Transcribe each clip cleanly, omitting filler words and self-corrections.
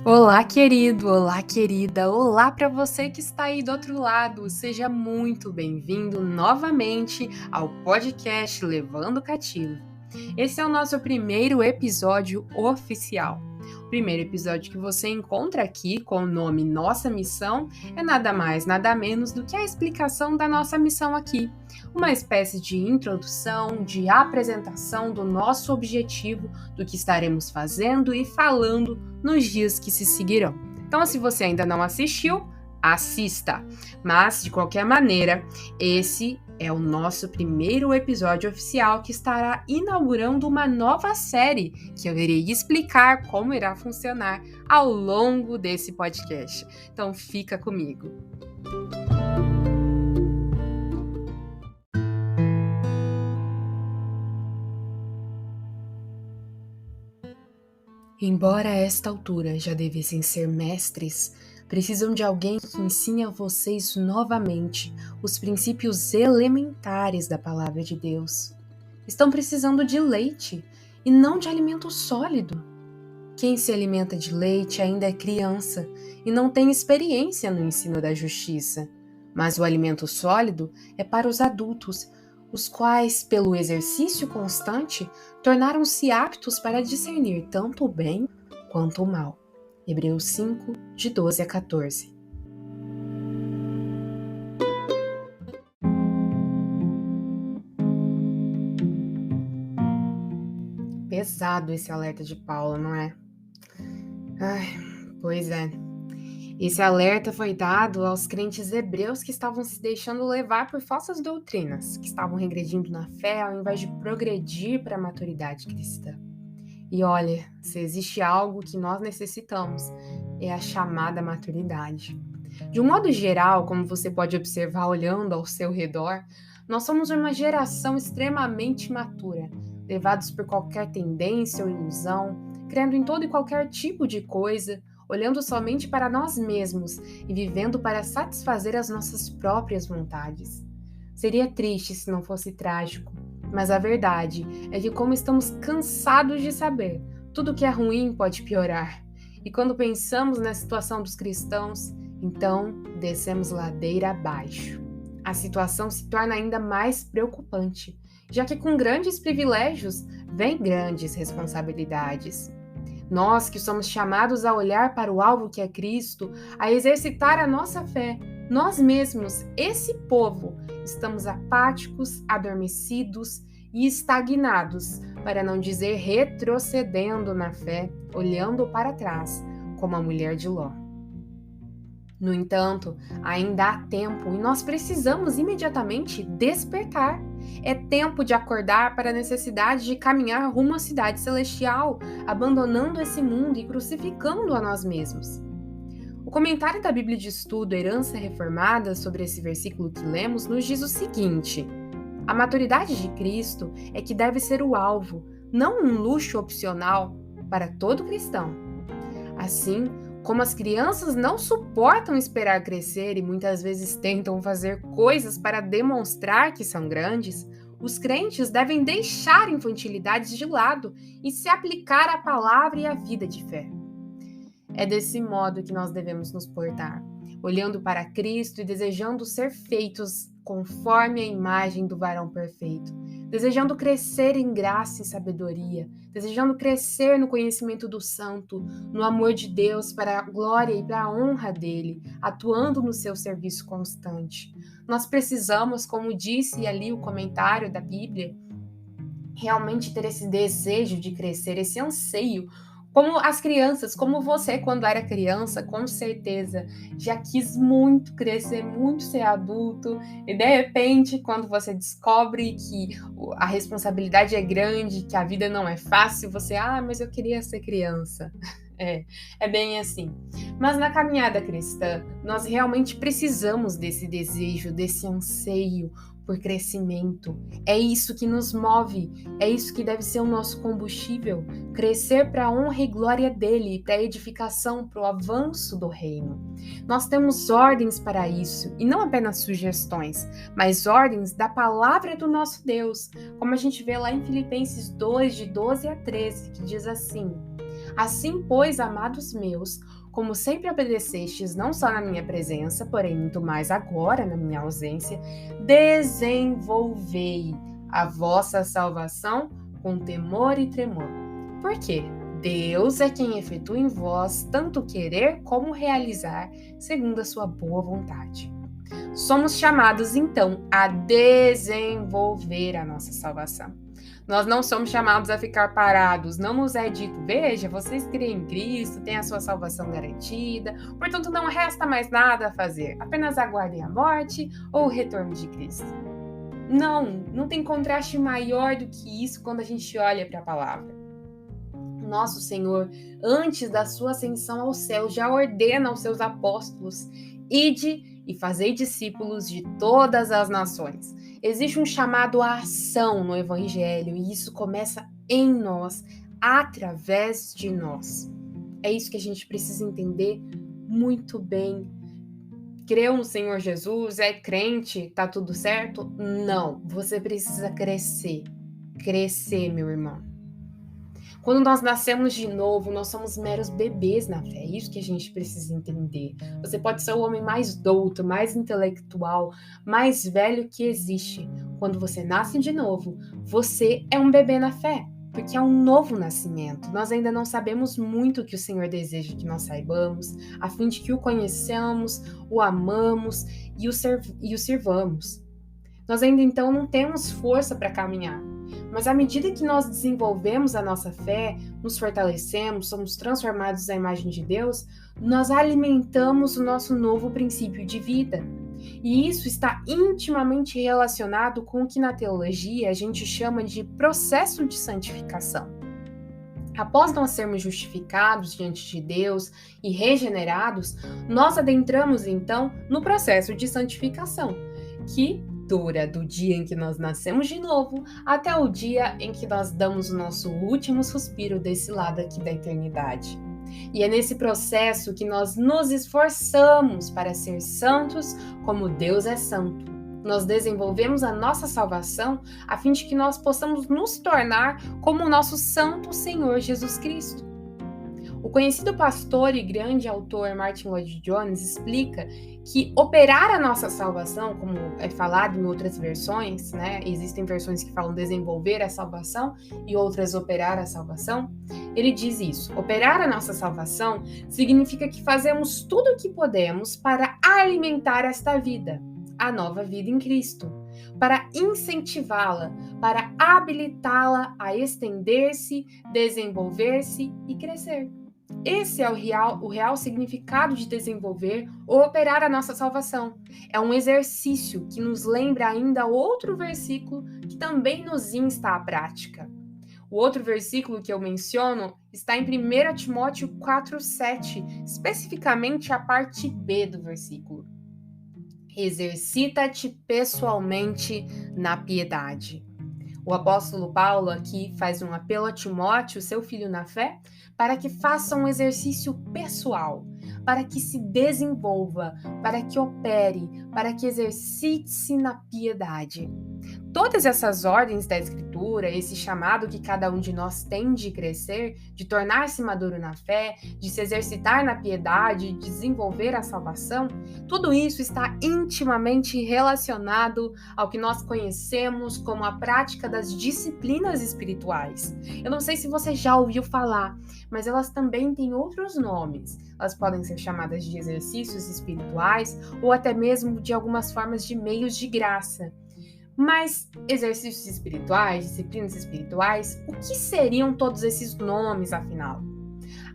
Olá, querido, olá, querida, olá para você que está aí do outro lado. Seja muito bem-vindo novamente ao podcast Levando Cativo. Esse é o nosso primeiro episódio oficial. O primeiro episódio que você encontra aqui com o nome Nossa Missão é nada mais, nada menos do que a explicação da nossa missão aqui. Uma espécie de introdução, de apresentação do nosso objetivo, do que estaremos fazendo e falando nos dias que se seguirão. Então, se você ainda não assistiu, assista. Mas, de qualquer maneira, esse é o nosso primeiro episódio oficial que estará inaugurando uma nova série que eu irei explicar como irá funcionar ao longo desse podcast. Então, fica comigo. Embora a esta altura já devessem ser mestres, precisam de alguém que ensine a vocês novamente os princípios elementares da palavra de Deus. Estão precisando de leite e não de alimento sólido. Quem se alimenta de leite ainda é criança e não tem experiência no ensino da justiça. Mas o alimento sólido é para os adultos, os quais, pelo exercício constante, tornaram-se aptos para discernir tanto o bem quanto o mal. Hebreus 5, de 12 a 14. Pesado esse alerta de Paulo, não é? Ai, pois é. Esse alerta foi dado aos crentes hebreus que estavam se deixando levar por falsas doutrinas, que estavam regredindo na fé ao invés de progredir para a maturidade cristã. E olha, se existe algo que nós necessitamos, é a chamada maturidade. De um modo geral, como você pode observar olhando ao seu redor, nós somos uma geração extremamente imatura, levados por qualquer tendência ou ilusão, crendo em todo e qualquer tipo de coisa, olhando somente para nós mesmos e vivendo para satisfazer as nossas próprias vontades. Seria triste se não fosse trágico, mas a verdade é que, como estamos cansados de saber, tudo que é ruim pode piorar. E quando pensamos na situação dos cristãos, então descemos ladeira abaixo. A situação se torna ainda mais preocupante, já que com grandes privilégios vem grandes responsabilidades. Nós que somos chamados a olhar para o alvo que é Cristo, a exercitar a nossa fé, nós mesmos, esse povo, estamos apáticos, adormecidos e estagnados, para não dizer retrocedendo na fé, olhando para trás, como a mulher de Ló. No entanto, ainda há tempo e nós precisamos imediatamente despertar. É tempo de acordar para a necessidade de caminhar rumo à cidade celestial, abandonando esse mundo e crucificando a nós mesmos. O comentário da Bíblia de Estudo Herança Reformada sobre esse versículo que lemos nos diz o seguinte: a maturidade de Cristo é que deve ser o alvo, não um luxo opcional para todo cristão. Assim, como as crianças não suportam esperar crescer e muitas vezes tentam fazer coisas para demonstrar que são grandes, os crentes devem deixar infantilidades de lado e se aplicar à palavra e à vida de fé. É desse modo que nós devemos nos portar, olhando para Cristo e desejando ser feitos conforme a imagem do varão perfeito, desejando crescer em graça e sabedoria, desejando crescer no conhecimento do Santo, no amor de Deus para a glória e para a honra dele, atuando no seu serviço constante. Nós precisamos, como disse ali o comentário da Bíblia, realmente ter esse desejo de crescer, esse anseio, como as crianças, como você quando era criança, com certeza já quis muito crescer, muito ser adulto, e de repente, quando você descobre que a responsabilidade é grande, que a vida não é fácil, você, mas eu queria ser criança. É bem assim. Mas na caminhada cristã, nós realmente precisamos desse desejo, desse anseio por crescimento. É isso que nos move, é isso que deve ser o nosso combustível, crescer para a honra e glória dele, para a edificação, para o avanço do reino. Nós temos ordens para isso, e não apenas sugestões, mas ordens da palavra do nosso Deus, como a gente vê lá em Filipenses 2, de 12 a 13, que diz assim: Assim, pois, amados meus, como sempre obedecestes, não só na minha presença, porém muito mais agora na minha ausência, desenvolvei a vossa salvação com temor e tremor. Por quê? Deus é quem efetua em vós tanto querer como realizar, segundo a sua boa vontade. Somos chamados, então, a desenvolver a nossa salvação. Nós não somos chamados a ficar parados, não nos é dito, veja, vocês creem em Cristo, têm a sua salvação garantida, portanto não resta mais nada a fazer, apenas aguardem a morte ou o retorno de Cristo. Não tem contraste maior do que isso quando a gente olha para a palavra. Nosso Senhor, antes da sua ascensão ao céu, já ordena aos seus apóstolos, ide e fazei discípulos de todas as nações. Existe um chamado à ação no Evangelho e isso começa em nós, através de nós. É isso que a gente precisa entender muito bem. Creu no Senhor Jesus, é crente, tá tudo certo? Não, você precisa crescer. Crescer, meu irmão. Quando nós nascemos de novo, nós somos meros bebês na fé. É isso que a gente precisa entender. Você pode ser o homem mais douto, mais intelectual, mais velho que existe. Quando você nasce de novo, você é um bebê na fé, porque é um novo nascimento. Nós ainda não sabemos muito o que o Senhor deseja que nós saibamos, a fim de que o conheçamos, o amamos e o sirvamos. Nós ainda então não temos força para caminhar. Mas à medida que nós desenvolvemos a nossa fé, nos fortalecemos, somos transformados à imagem de Deus, nós alimentamos o nosso novo princípio de vida. E isso está intimamente relacionado com o que na teologia a gente chama de processo de santificação. Após nós sermos justificados diante de Deus e regenerados, nós adentramos então no processo de santificação, que dura do dia em que nós nascemos de novo até o dia em que nós damos o nosso último suspiro desse lado aqui da eternidade. E é nesse processo que nós nos esforçamos para ser santos como Deus é santo. Nós desenvolvemos a nossa salvação a fim de que nós possamos nos tornar como o nosso santo Senhor Jesus Cristo. O conhecido pastor e grande autor Martin Lloyd-Jones explica que operar a nossa salvação, como é falado em outras versões, né? Existem versões que falam desenvolver a salvação e outras operar a salvação. Ele diz isso: operar a nossa salvação significa que fazemos tudo o que podemos para alimentar esta vida, a nova vida em Cristo, para incentivá-la, para habilitá-la a estender-se, desenvolver-se e crescer. Esse é o real significado de desenvolver ou operar a nossa salvação. É um exercício que nos lembra ainda outro versículo que também nos insta à prática. O outro versículo que eu menciono está em 1 Timóteo 4,7, especificamente a parte B do versículo. Exercita-te pessoalmente na piedade. O apóstolo Paulo aqui faz um apelo a Timóteo, seu filho na fé, para que faça um exercício pessoal, para que se desenvolva, para que opere, para que exercite-se na piedade. Todas essas ordens da Escritura, esse chamado que cada um de nós tem de crescer, de tornar-se maduro na fé, de se exercitar na piedade, de desenvolver a salvação, tudo isso está intimamente relacionado ao que nós conhecemos como a prática das disciplinas espirituais. Eu não sei se você já ouviu falar, mas elas também têm outros nomes. Elas podem ser chamadas de exercícios espirituais ou até mesmo de algumas formas de meios de graça. Mas exercícios espirituais, disciplinas espirituais, o que seriam todos esses nomes, afinal?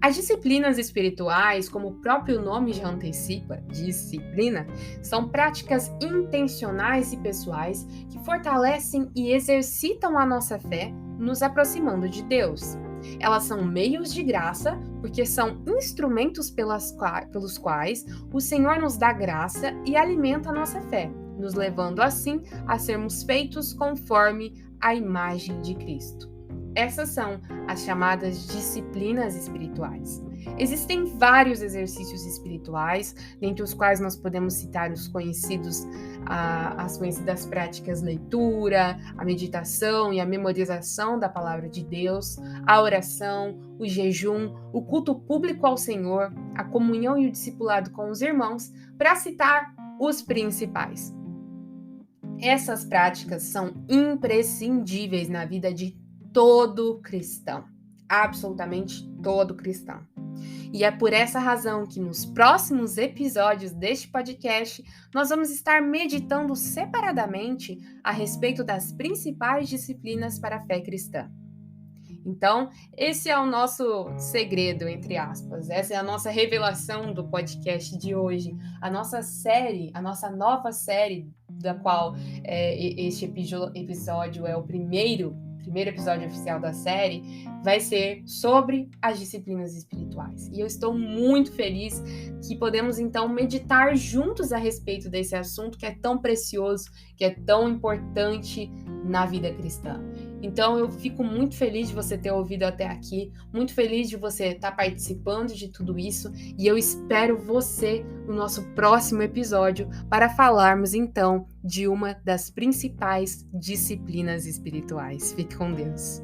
As disciplinas espirituais, como o próprio nome já antecipa, disciplina, são práticas intencionais e pessoais que fortalecem e exercitam a nossa fé, nos aproximando de Deus. Elas são meios de graça, porque são instrumentos pelos quais o Senhor nos dá graça e alimenta a nossa fé, nos levando assim a sermos feitos conforme a imagem de Cristo. Essas são as chamadas disciplinas espirituais. Existem vários exercícios espirituais, dentre os quais nós podemos citar os conhecidos, as conhecidas práticas leitura, a meditação e a memorização da palavra de Deus, a oração, o jejum, o culto público ao Senhor, a comunhão e o discipulado com os irmãos, para citar os principais. Essas práticas são imprescindíveis na vida de todo cristão, absolutamente todo cristão. E é por essa razão que nos próximos episódios deste podcast nós vamos estar meditando separadamente a respeito das principais disciplinas para a fé cristã. Então, esse é o nosso segredo, entre aspas. Essa é a nossa revelação do podcast de hoje. A nossa série, a nossa nova série, da qual este episódio é o primeiro episódio oficial da série, vai ser sobre as disciplinas espirituais. E eu estou muito feliz que podemos, então, meditar juntos a respeito desse assunto que é tão precioso, que é tão importante na vida cristã. Então, eu fico muito feliz de você ter ouvido até aqui, muito feliz de você estar participando de tudo isso, e eu espero você no nosso próximo episódio para falarmos, então, de uma das principais disciplinas espirituais. Fique com Deus.